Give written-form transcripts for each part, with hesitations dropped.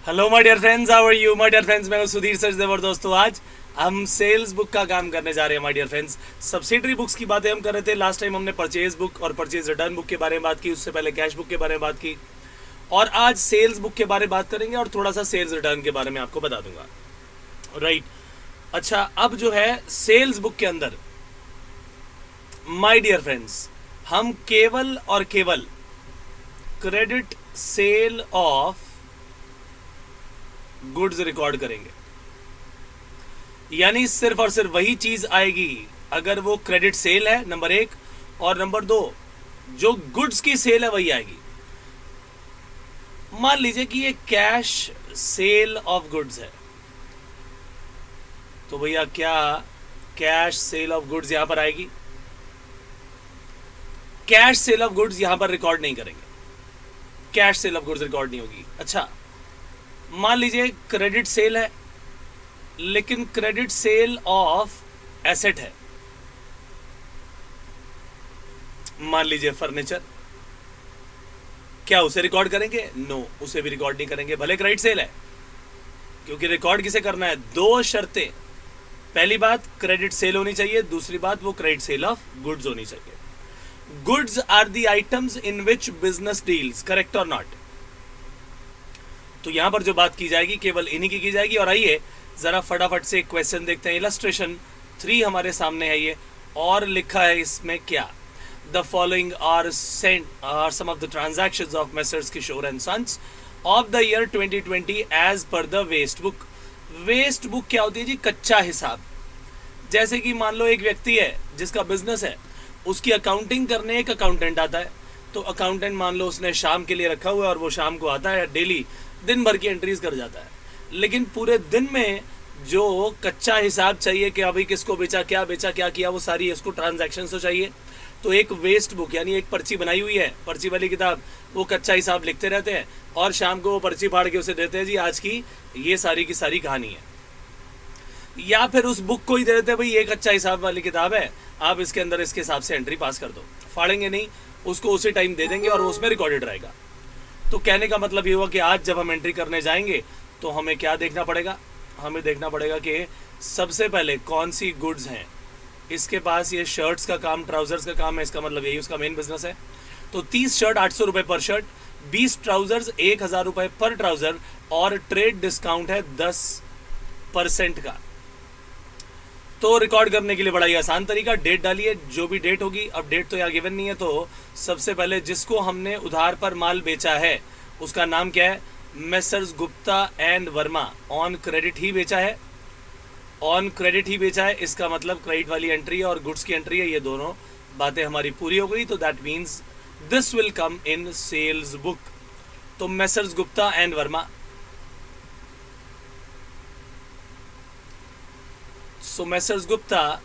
Hello my dear friends, how are you my dear friends. मैं हूं सुधीर सचदेव और दोस्तों आज हम सेल्स बुक का काम करने जा रहे हैं my dear friends. Subsidiary books की बातें हम कर रहे थे। लास्ट टाइम हमने परचेज बुक और परचेज रिटर्न बुक के बारे में बात की, उससे पहले कैश बुक के बारे में बात की, और आज सेल्स बुक के बारे में बात करेंगे और थोड़ा सा सेल्स रिटर्न के बारे में आपको बता दूंगा। राइट। अच्छा, अब जो है सेल्स बुक के अंदर माय डियर फ्रेंड्स हम केवल और केवल credit sale of goods record करेंगे। यानी सिर्फ और सिर्फ वही चीज आएगी अगर वो क्रेडिट सेल है, नंबर एक, और नंबर दो जो गुड्स की सेल है वही आएगी। मान लीजिए कि ये कैश सेल ऑफ गुड्स है, तो भैया क्या कैश सेल ऑफ गुड्स यहां पर आएगी? कैश सेल ऑफ गुड्स यहां पर रिकॉर्ड नहीं करेंगे, cash cell of goods record नहीं होगी। अच्छा, मान लीजिए क्रेडिट सेल है लेकिन क्रेडिट सेल ऑफ एसेट है, मान लीजिए फर्नीचर, क्या उसे रिकॉर्ड करेंगे? नो, उसे भी रिकॉर्ड नहीं करेंगे भले क्रेडिट सेल है, क्योंकि रिकॉर्ड किसे करना है? दो शर्तें। पहली बात क्रेडिट सेल होनी चाहिए, दूसरी बात वो क्रेडिट सेल ऑफ गुड्स होनी चाहिए। Goods are the items in which business deals, correct और नॉट? तो यहां पर जो बात की जाएगी केवल इन्हीं की जाएगी। और आइए जरा फटाफट से क्वेश्चन देखते हैं। इलस्ट्रेशन 3 हमारे सामने है ये, और लिखा है इसमें क्या? The following are some of the transactions of Messrs Kishore and sons of the year 2020 as per the waste book. Waste book क्या होती है जी? कच्चा हिसाब। जैसे कि मान लो एक व्यक्ति है जिसका बिजनेस है, उसकी अकाउंटिंग करने एक अकाउंटेंट आता है, तो अकाउंटेंट मान लो उसने शाम के लिए रखा हुआ है और वो शाम को आता है, डेली दिन भर की एंट्रीज कर जाता है। लेकिन पूरे दिन में जो कच्चा हिसाब चाहिए कि अभी किसको बेचा क्या किया, वो सारी इसको ट्रांजैक्शन तो चाहिए। तो एक वेस्ट बुक यानी एक पर्ची बनाई हुई है, पर्ची वाली किताब, वो कच्चा हिसाब लिखते रहते हैं और शाम को वो पर्ची फाड़ के उसे देते हैं, जी आज की ये सारी की सारी कहानी है। या फिर उस बुक को ही दे देते हैं, भाई ये कच्चा हिसाब वाली किताब है, आप इसके अंदर इसके हिसाब से एंट्री पास कर दो। फाड़ेंगे नहीं, उसको उसी टाइम दे देंगे और उसमें रिकॉर्डेड रहेगा। तो कहने का मतलब ये हुआ कि आज जब हम एंट्री करने जाएंगे तो हमें क्या देखना पड़ेगा? हमें देखना पड़ेगा कि सबसे पहले कौन सी गुड्स हैं। इसके पास ये शर्ट्स का काम, ट्राउजर्स का काम है, इसका मतलब यही उसका मेन बिजनेस है। तो 30 शर्ट 800 रुपये पर शर्ट, 20 ट्राउजर्स 1000 रुपये पर ट्राउजर, और ट्रेड डिस्काउंट है 10% का। तो रिकॉर्ड करने के लिए बड़ा ही आसान तरीका, डेट डालिए, जो भी डेट होगी। अब डेट तो यहाँ गिवन नहीं है, तो सबसे पहले जिसको हमने उधार पर माल बेचा है उसका नाम क्या है? Messrs Gupta and Verma. On credit ही बेचा है, ऑन क्रेडिट ही बेचा है, इसका मतलब क्रेडिट वाली एंट्री है और गुड्स की एंट्री है, ये दोनों बातें हमारी पूरी हो गई। तो that means this will come in sales book. तो messrs Gupta and Verma, so messrs Gupta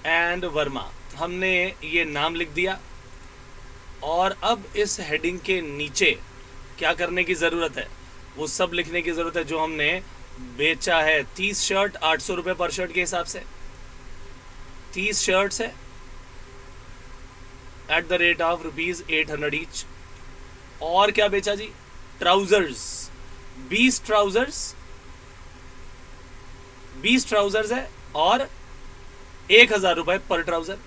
and Verma, हमने ये नाम लिख दिया। और अब इस हेडिंग के नीचे क्या करने की ज़रूरत है? वो सब लिखने की ज़रूरत है जो हमने बेचा है। 30 शर्ट 800 रुपये पर शर्ट के हिसाब से 30 शर्ट्स है at the rate of ₹800 each. और क्या बेचा जी? ट्राउजर्स, 20 ट्राउजर्स, 20 ट्राउजर्स है और 1000 रुपये पर ट्राउजर,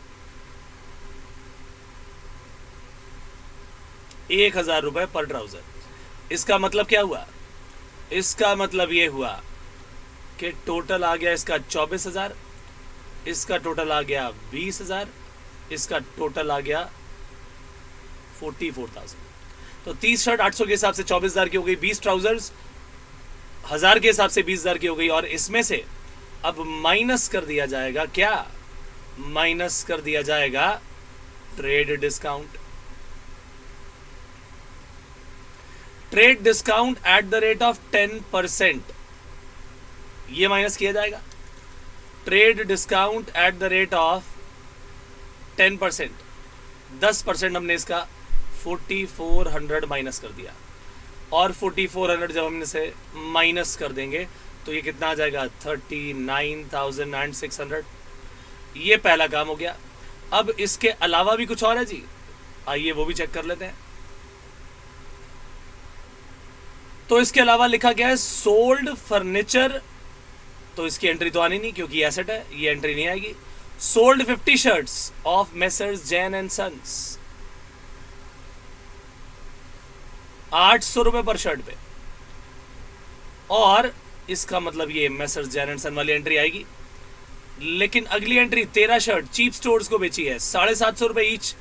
1000 रुपये पर ट्राउजर। इसका मतलब क्या हुआ? इसका मतलब ये हुआ कि टोटल आ गया इसका 24,000, इसका टोटल आ गया 20,000, इसका टोटल आ गया 44,000। तो 30 शर्ट 800 के हिसाब से 24,000 की हो गई, 20 ट्राउजर्स 1000 के हिसाब से 20,000 की हो गई, और इसमें से अब माइनस कर दिया जाएगा क्या? माइनस कर दिया जाएगा trade discount. Trade discount at the rate of 10%, ये माइनस किया जाएगा। Trade discount at the rate of 10%, 10% हमने इसका 4400 माइनस कर दिया, और 4400 जब हम इसे माइनस कर देंगे तो ये कितना आ जाएगा? 39,600। ये पहला काम हो गया। अब इसके अलावा भी कुछ और है जी, आइए वो भी चेक कर लेते हैं। तो इसके अलावा लिखा गया है सोल्ड फर्नीचर, तो इसकी एंट्री तो आनी नहीं क्योंकि एसेट है, ये एंट्री नहीं आएगी। Sold 50 shirts of Messrs Jain and sons, 800 रुपए पर शर्ट पे, और इसका मतलब ये मेसर्स जैन एंड सन वाली एंट्री आएगी। लेकिन अगली एंट्री 13 शर्ट चीप स्टोर्स को बेची है 750 रुपए ईच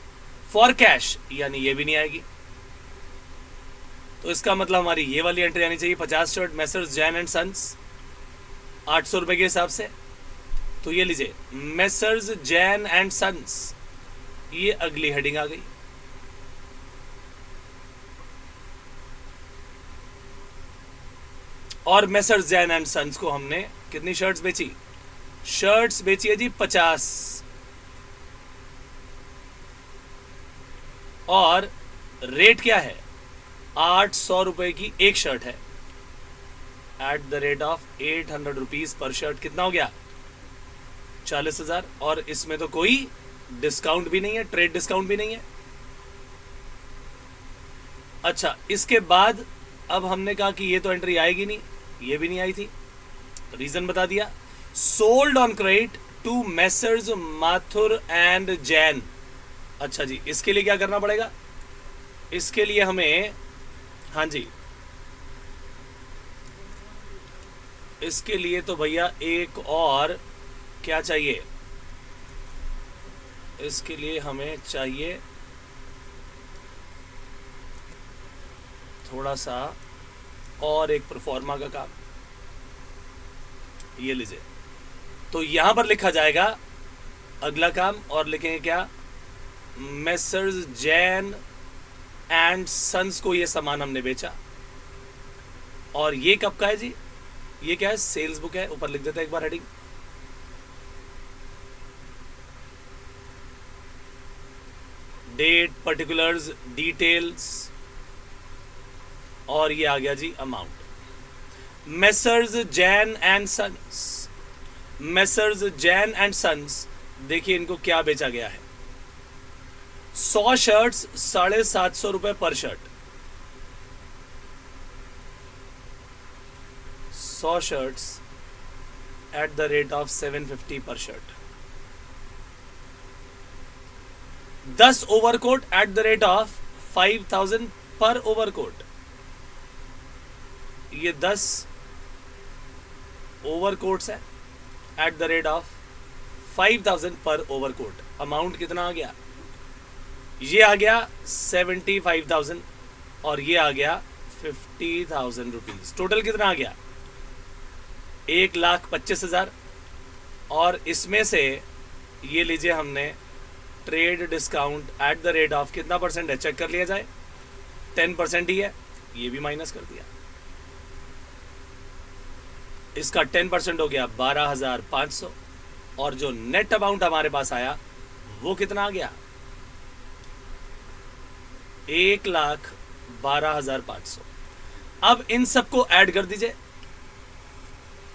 फॉर कैश, यानी ये भी नहीं आएगी। तो इसका मतलब हमारी ये वाली एंट्री आनी चाहिए 50 shirt Messrs Jain and sons 800 रुपए के हिसाब से। तो ये लीजिए मेसर्स जैन एंड सन्स, ये अगली हेडिंग आ गई। और मेसर्स जैन एंड सन्स को हमने कितनी शर्ट्स बेची? शर्ट्स बेची है जी 50, और रेट क्या है? 800 रुपए की एक शर्ट है, at the rate of 800 rupees per shirt. कितना हो गया? 40,000। और इसमें तो कोई डिस्काउंट भी नहीं है, ट्रेड डिस्काउंट भी नहीं है। अच्छा, इसके बाद अब हमने कहा कि ये तो एंट्री आएगी नहीं, ये भी नहीं आई थी, रीजन बता दिया। Sold on credit to Messrs Mathur and Jain. अच्छा जी, इसके लिए क्या करना पड़ेगा? इसके लिए हमें, हाँ जी, इसके लिए तो भैया एक और क्या चाहिए? इसके लिए हमें चाहिए थोड़ा सा और एक परफॉर्मा का काम। ये लीजिए, तो यहां पर लिखा जाएगा अगला काम, और लिखेंगे क्या? मेसर्स जैन एंड सन्स को ये सामान हमने बेचा। और ये कब का है जी? ये क्या है? सेल्स बुक है। ऊपर लिख देते हैं एक बार हेडिंग। डेट, पर्टिकुलर्स, डिटेल्स, और ये आ गया जी amount. Messrs Jain and sons, messrs Jain and sons, देखिए इनको क्या बेचा गया है? 100 शर्ट्स 750 रुपए पर shirt, 100 shirts at the rate of 750 पर shirt. 10 overcoat at the rate of 5000 पर ओवरकोट। ये 10 ओवरकोट्स है एट द रेट ऑफ 5000 पर ओवरकोट। अमाउंट कितना आ गया? ये आ गया 75,000 और ये आ गया 50,000 रुपीज। टोटल कितना आ गया? 1,25,000। और इसमें से ये लीजिए हमने trade discount at the rate of कितना परसेंट है? चेक कर लिया जाए, 10% ही है, ये भी माइनस कर दिया। इसका 10% हो गया 12,500, और जो नेट अमाउंट हमारे पास आया वो कितना आ गया? 1,12,500। अब इन सबको ऐड कर दीजिए,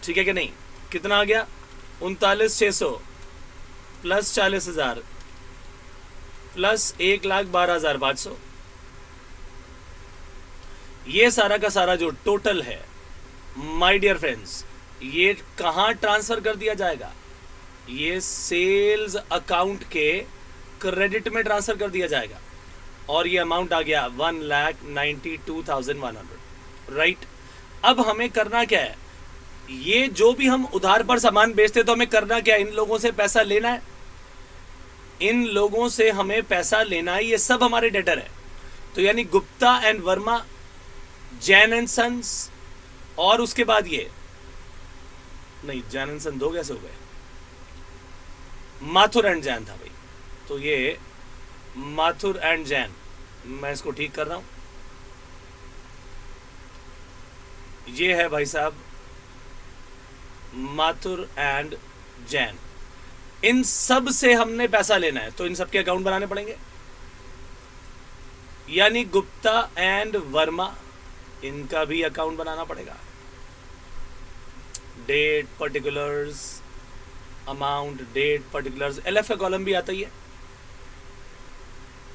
ठीक है कि नहीं? कितना आ गया? 39,600 प्लस 40,000 प्लस 1,12,500। ये सारा का सारा जो टोटल है माय डियर फ्रेंड्स, ये कहां ट्रांसफर कर दिया जाएगा? ये सेल्स अकाउंट के क्रेडिट में ट्रांसफर कर दिया जाएगा। और ये अमाउंट आ गया 1,92,100, राइट। अब हमें करना क्या है? ये जो भी हम उधार पर सामान बेचते तो हमें करना क्या है? इन लोगों से पैसा लेना है, इन लोगों से हमें पैसा लेना है। ये सब हमारे डेटर है। तो यानी Gupta and Verma, Jain and sons, और उसके बाद ये नहीं, जैन एंड सन 2 कैसे हो गए? माथुर एंड जैन था भाई, तो ये माथुर एंड जैन, मैं इसको ठीक कर रहा हूं। ये है भाई साहब माथुर एंड जैन। इन सब से हमने पैसा लेना है, तो इन सब के अकाउंट बनाने पड़ेंगे। यानी गुप्ता एंड वर्मा, इनका भी अकाउंट बनाना पड़ेगा। Date, particulars, amount, date, particulars, LF का कॉलम भी आता ही है।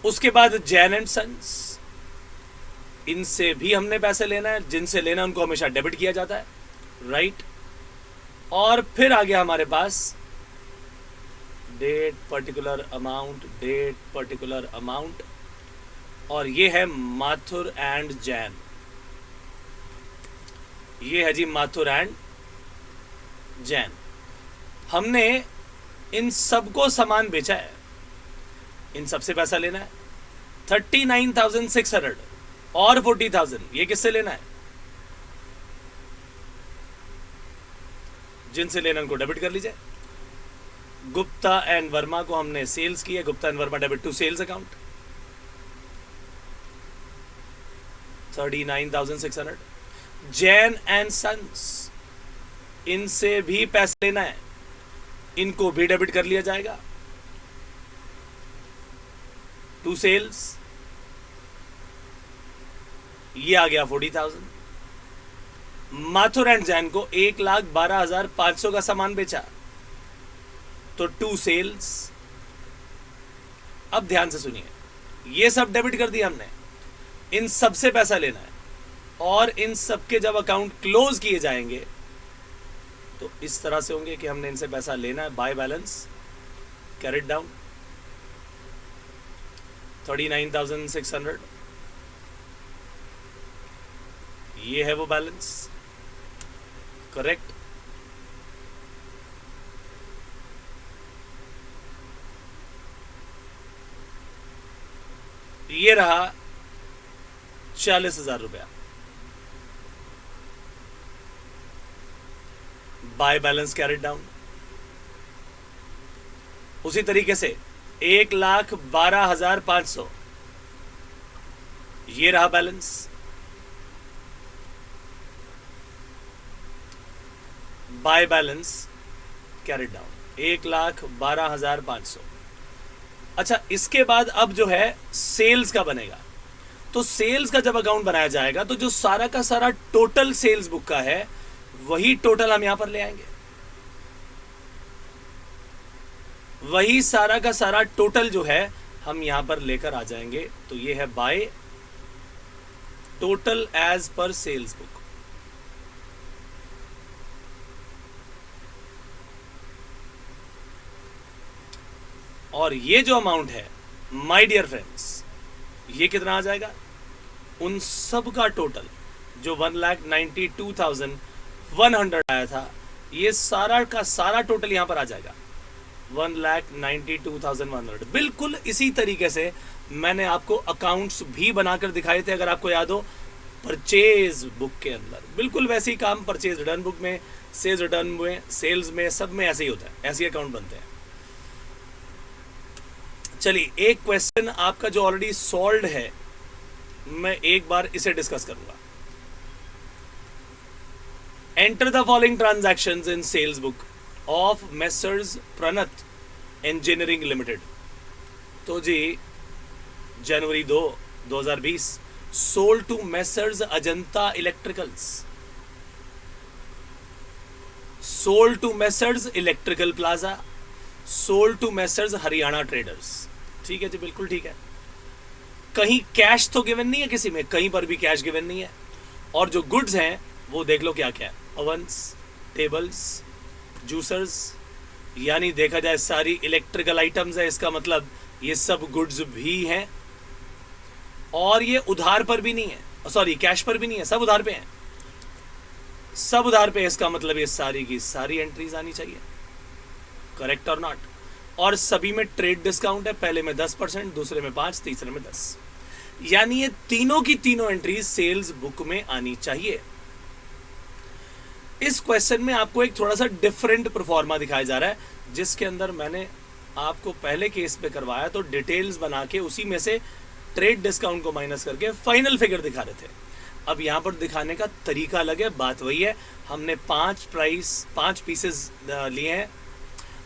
उसके बाद जैन एंड सन्स, इनसे भी हमने पैसे लेना है, जिनसे लेना है उनको हमेशा डेबिट किया जाता है, राइट। और फिर आ गया हमारे पास date particular amount, date particular amount, और ये है माथुर एंड जैन। ये है जी माथुर एंड जैन। हमने इन सबको सामान बेचा है, इन सबसे पैसा लेना है। 39,600 और 40,000 ये किससे लेना है? जिनसे लेना उनको डेबिट कर लीजिए। गुप्ता एंड वर्मा को हमने सेल्स किया, Gupta and Verma debit to sales account 39,600। Jain and sons, इनसे भी पैसा लेना है, इनको भी डेबिट कर लिया जाएगा टू सेल्स, ये आ गया 40,000। माथुर एंड जैन को 1,12,500 का सामान बेचा तो टू सेल्स। अब ध्यान से सुनिए, ये सब डेबिट कर दिया हमने, इन सब से पैसा लेना है और इन सब के जब अकाउंट क्लोज किए जाएंगे तो इस तरह से होंगे कि हमने इनसे पैसा लेना है, बाय बैलेंस कैरिड डाउन 39,600, ये है वो बैलेंस, करेक्ट। ये रहा 40,000 रुपया, बाय बैलेंस कैरिड डाउन। उसी तरीके से 1,12,500 ये रहा balance, by balance carried down 1,12,500। अच्छा, इसके बाद अब जो है सेल्स का बनेगा, तो सेल्स का जब अकाउंट बनाया जाएगा तो जो सारा का सारा टोटल सेल्स बुक का है वही टोटल हम यहां पर ले आएंगे, वही सारा का सारा टोटल जो है हम यहां पर लेकर आ जाएंगे। तो ये है by total as per sales book. और ये जो अमाउंट है माय डियर फ्रेंड्स, ये कितना आ जाएगा? उन सब का टोटल जो 1,92,100 आया था, ये सारा का सारा टोटल यहां पर आ जाएगा 1,92,100। बिल्कुल इसी तरीके से मैंने आपको अकाउंट्स भी बनाकर दिखाए थे, अगर आपको याद हो, परचेज बुक के अंदर। बिल्कुल वैसे ही काम परचेज रिटर्न बुक में, सेल्स रिटर्न में, सेल्स में, सब में ऐसे ही होता है, ऐसे अकाउंट बनते हैं। चलिए, एक क्वेश्चन आपका जो ऑलरेडी सॉल्व्ड है, मैं एक बार इसे डिस्कस करूंगा। Enter the following transactions in sales book of messrs Pranat engineering limited. तो जी January 2, 2020 sold to messrs Ajanta electricals, sold to messrs electrical plaza, sold to messrs Haryana traders. ठीक है जी, बिल्कुल ठीक है। कहीं कैश तो गिवन नहीं है किसी में, कहीं पर भी कैश गिवन नहीं है। और जो गुड्स हैं वो देख लो क्या क्या है, ओवंस, टेबल्स, जूसर्स, यानी देखा जाए सारी इलेक्ट्रिकल आइटम्स है, इसका मतलब ये सब गुड्स भी हैं। और ये उधार पर भी नहीं है, सॉरी कैश पर भी नहीं है, सब उधार पे हैं, सब उधार पे है। इसका मतलब ये सारी की सारी एंट्रीज आनी चाहिए, करेक्ट और नॉट। और सभी में ट्रेड डिस्काउंट है, पहले में 10%, दूसरे में 5%, तीसरे में 10%, यानी ये तीनों की तीनों एंट्रीज सेल्स बुक में आनी चाहिए। इस क्वेश्चन में आपको एक थोड़ा सा डिफरेंट परफॉर्मा दिखाया जा रहा है, जिसके अंदर मैंने आपको पहले केस पे करवाया तो डिटेल्स बना के उसी में से ट्रेड डिस्काउंट को माइनस करके फाइनल फिगर दिखा रहे थे। अब यहाँ पर दिखाने का तरीका अलग है, बात वही है। हमने 5 पीसेस लिए हैं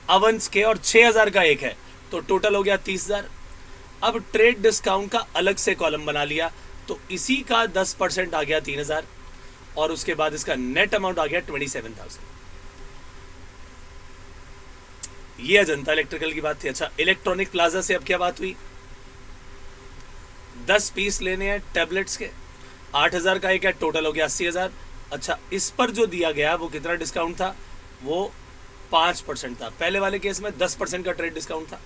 अवंस के और 6,000 का एक है, तो टोटल हो गया 30,000। अब ट्रेड डिस्काउंट का अलग से कॉलम बना लिया, तो इसी का 10% आ गया 3,000, और उसके बाद इसका नेट अमाउंट आ गया 27,000। ये अजंता इलेक्ट्रिकल की बात थी। अच्छा, इलेक्ट्रॉनिक प्लाजा से अब क्या बात हुई? 10 पीस लेने हैं टैबलेट्स के, 8,000 का एक है, टोटल हो गया 80,000। अच्छा, इस पर जो दिया गया वो कितना डिस्काउंट था, वो 5% था। पहले वाले केस में 10% का ट्रेड डिस्काउंट था।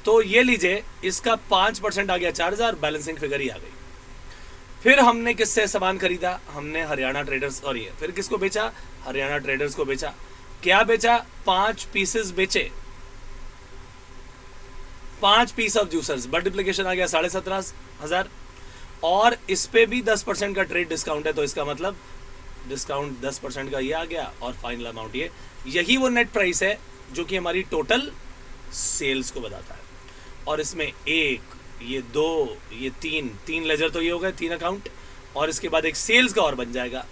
तो ये लीजिए, इसका 5% आ गया 4,000, बैलेंसिंग फिगर ही आ गई। फिर हमने किससे सामान खरीदा, हमने हरियाणा ट्रेडर्स, और ये फिर किसको बेचा, हरियाणा ट्रेडर्स को बेचा। क्या बेचा, 5 पीसेस बेचे, 5 पीस ऑफ जूसर्स, मल्टीप्लीकेशन आ गया 17,500। और इस पे भी 10% का ट्रेड डिस्काउंट है, तो इसका मतलब डिस्काउंट 10% का ये आ गया, और फाइनल अमाउंट ये। यही वो नेट प्राइस है जो कि हमारी टोटल सेल्स को बताता है। और इसमें एक, ये 2, ये 3 लेजर, तो ये हो गए 3 अकाउंट, और इसके बाद एक सेल्स का और बन जाएगा।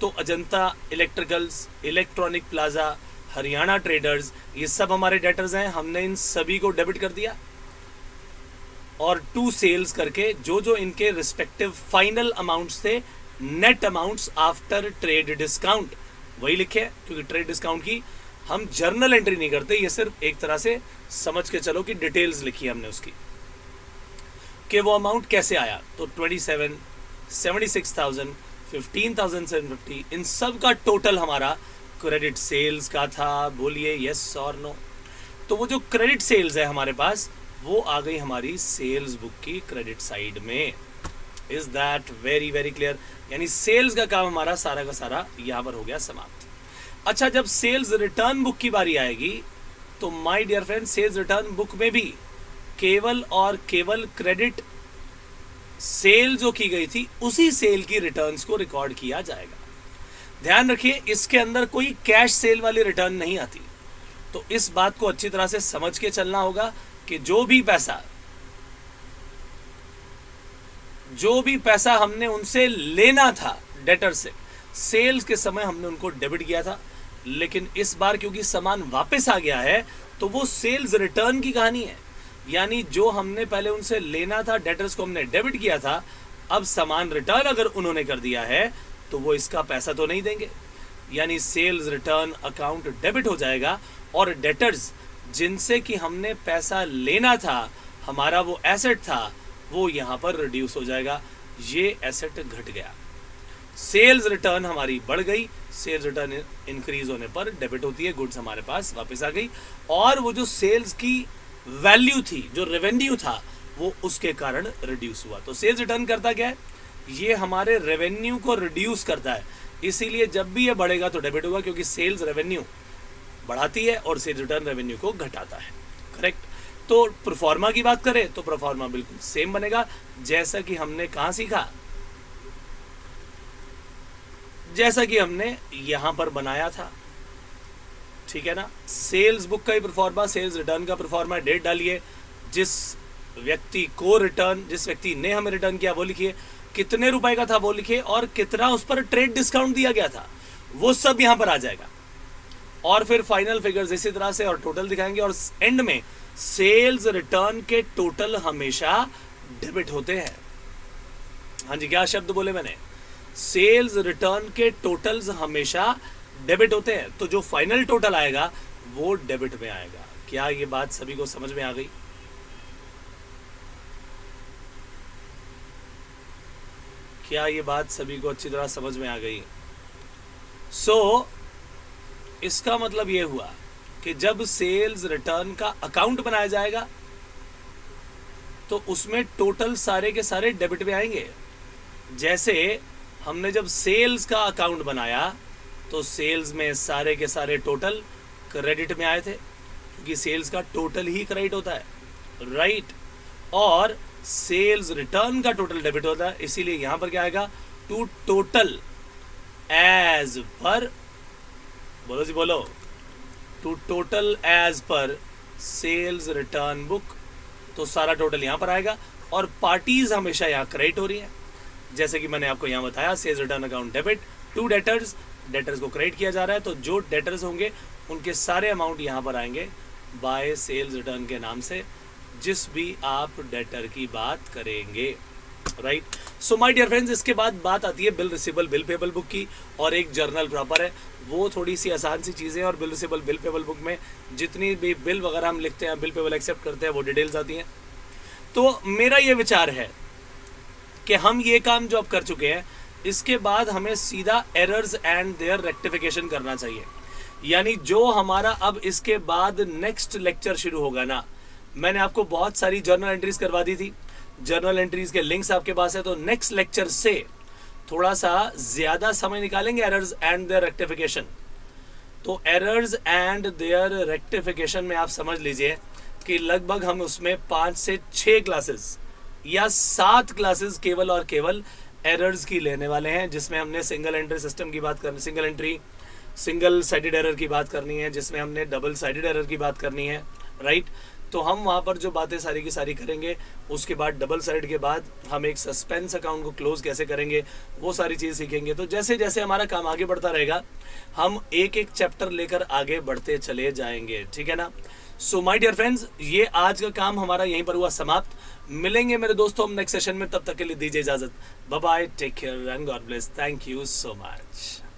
तो Ajanta electricals, electronic plaza, Haryana traders, ये सब हमारे डेटर्स हैं। हमने इन सभी को डेबिट कर दिया, और 2 सेल्स करके जो जो इनके रिस्पेक्टिव फाइनल अमाउंट्स थे, net amounts after trade discount, वही लिखे, क्योंकि ट्रेड डिस्काउंट की हम जर्नल एंट्री नहीं करते, ये सिर्फ एक तरह से समझ के चलो कि डिटेल्स लिखी हमने उसकी, कि वो अमाउंट कैसे आया। तो 27, 76,000, 15,750, इन सब का टोटल हमारा क्रेडिट सेल्स का था। बोलिए यस और नो। तो वो जो क्रेडिट सेल्स है हमारे पास, वो आ गई हमारी सेल्स बुक की क्रेडिट साइड में। Is that very very clear? यानी सेल्स का काम हमारा सारा का सारा यहाँ पर हो गया समाप्त। अच्छा, जब सेल्स रिटर्न बुक की बारी आएगी, तो my dear friend, sales return book में भी केवल और केवल क्रेडिट सेल जो की गई थी, उसी सेल की रिटर्न्स को रिकॉर्ड किया जाएगा। ध्यान रखिए, इसके अंदर कोई कैश सेल वाली रिटर्न नहीं आती। तो इस बात को अच्छी तरह से समझ के चलना होगा कि जो भी पैसा हमने उनसे लेना था डेटर से, सेल्स के समय हमने उनको डेबिट किया था। लेकिन इस बार क्योंकि सामान वापस आ गया है, तो वो सेल्स रिटर्न की कहानी है। यानी जो हमने पहले उनसे लेना था, डेटर्स को हमने डेबिट किया था, अब सामान रिटर्न अगर उन्होंने कर दिया है, तो वो इसका पैसा तो नहीं देंगे। यानी सेल्स रिटर्न अकाउंट डेबिट हो जाएगा, और डेटर्स जिनसे कि हमने पैसा लेना था, हमारा वो एसेट था, वो यहाँ पर रिड्यूस हो जाएगा। ये एसेट घट गया, सेल्स रिटर्न हमारी बढ़ गई। सेल्स रिटर्न इंक्रीज होने पर डेबिट होती है, गुड्स हमारे पास वापस आ गई, और वो जो सेल्स की वैल्यू थी, जो रेवेन्यू था, वो उसके कारण रिड्यूस हुआ। तो सेल्स रिटर्न करता क्या है, ये हमारे रेवेन्यू को रिड्यूस करता है। इसीलिए जब भी ये बढ़ेगा तो डेबिट होगा, क्योंकि सेल्स रेवेन्यू बढ़ाती है और सेल्स रिटर्न रेवेन्यू को घटाता है। करेक्ट? तो प्रोफार्मा की बात करें तो प्रोफार्मा बिल्कुल सेम बनेगा, जैसा कि हमने कहां सीखा, जैसा कि हमने यहां पर बनाया था। ठीक है ना? सेल्स बुक का ही प्रोफार्मा, सेल्स रिटर्न का प्रोफार्मा। डेट डालिए, जिस व्यक्ति ने हमें रिटर्न किया वो लिखिए, कितने रुपए का था वो लिखिए, और कितना उस पर ट्रेड डिस्काउंट दिया गया था, वो सब यहां पर आ जाएगा। और फिर फाइनल फिगर्स इसी तरह से, और टोटल दिखाएंगे। और एंड में सेल्स रिटर्न के टोटल हमेशा डेबिट होते हैं। हाँ जी, क्या शब्द बोले मैंने? सेल्स रिटर्न के टोटल्स हमेशा डेबिट होते हैं। तो जो फाइनल टोटल आएगा वो डेबिट में आएगा। क्या ये बात सभी को समझ में आ गई? क्या ये बात सभी को अच्छी तरह समझ में आ गई? सो इसका मतलब ये हुआ कि जब सेल्स रिटर्न का अकाउंट बनाया जाएगा, तो उसमें टोटल सारे के सारे डेबिट में आएंगे। जैसे हमने जब सेल्स का अकाउंट बनाया, तो सेल्स में सारे के सारे टोटल क्रेडिट में आए थे, क्योंकि सेल्स का टोटल ही क्रेडिट होता है, राइट? और सेल्स रिटर्न का टोटल डेबिट होता है। इसीलिए यहां पर क्या आएगा, टू टोटल एज पर, बोलो जी बोलो, to total as per sales return book. तो सारा टोटल यहां पर आएगा, और पार्टीज हमेशा यहां क्रेडिट हो रही है। जैसे कि मैंने आपको यहां बताया, sales return account debit, to debtors को क्रेडिट किया जा रहा है। तो जो डेटर्स होंगे उनके सारे अमाउंट यहां पर आएंगे बाय सेल्स रिटर्न के नाम से, जिस भी आप डेटर की बात करेंगे, right? So my dear friends, इसके बाद बात आती है bill receivable bill payable book की, और एक जर्नल प्रॉपर है, वो थोड़ी सी आसान सी चीज़ें। और bill receivable bill payable book में जितनी भी बिल वगैरह हम लिखते हैं, बिल पेबल एक्सेप्ट करते हैं, वो डिटेल्स आती हैं। तो मेरा ये विचार है कि हम ये काम जो अब कर चुके हैं इसके बाद हमें सीधा एरर्स एंड देयर रेक्टिफिकेशन करना चाहिए। यानी जो हमारा अब इसके बाद नेक्स्ट लेक्चर शुरू होगा ना, मैंने आपको बहुत सारी जर्नल एंट्रीज करवा दी थी, जर्नल एंट्रीज के लिंक्स आपके पास है, तो नेक्स्ट लेक्चर से थोड़ा सा ज्यादा समय निकालेंगे एरर्स एंड देयर रेक्टिफिकेशन। तो एरर्स एंड देयर रेक्टिफिकेशन में आप समझ लीजिए कि लगभग हम उसमें 5 से 6 क्लासेस या 7 क्लासेस केवल और केवल एरर्स की लेने वाले हैं, जिसमें हमने सिंगल एंट्री सिस्टम की बात करनी, single entry single sided error की बात करनी है, जिसमें हमने डबल साइडेड एरर की बात करनी है, राइट। तो हम वहाँ पर जो बातें सारी की सारी करेंगे, उसके बाद डबल साइड के बाद हम एक सस्पेंस अकाउंट को क्लोज कैसे करेंगे वो सारी चीज़ सीखेंगे। तो जैसे जैसे हमारा काम आगे बढ़ता रहेगा हम एक एक चैप्टर लेकर आगे बढ़ते चले जाएंगे, ठीक है ना। सो माय डियर फ्रेंड्स, ये आज का काम हमारा यहीं पर हुआ समाप्त। मिलेंगे मेरे दोस्तों हम नेक्स्ट सेशन में, तब तक के लिए दीजिए इजाजत। Bye bye, take care and God bless. Thank you so much.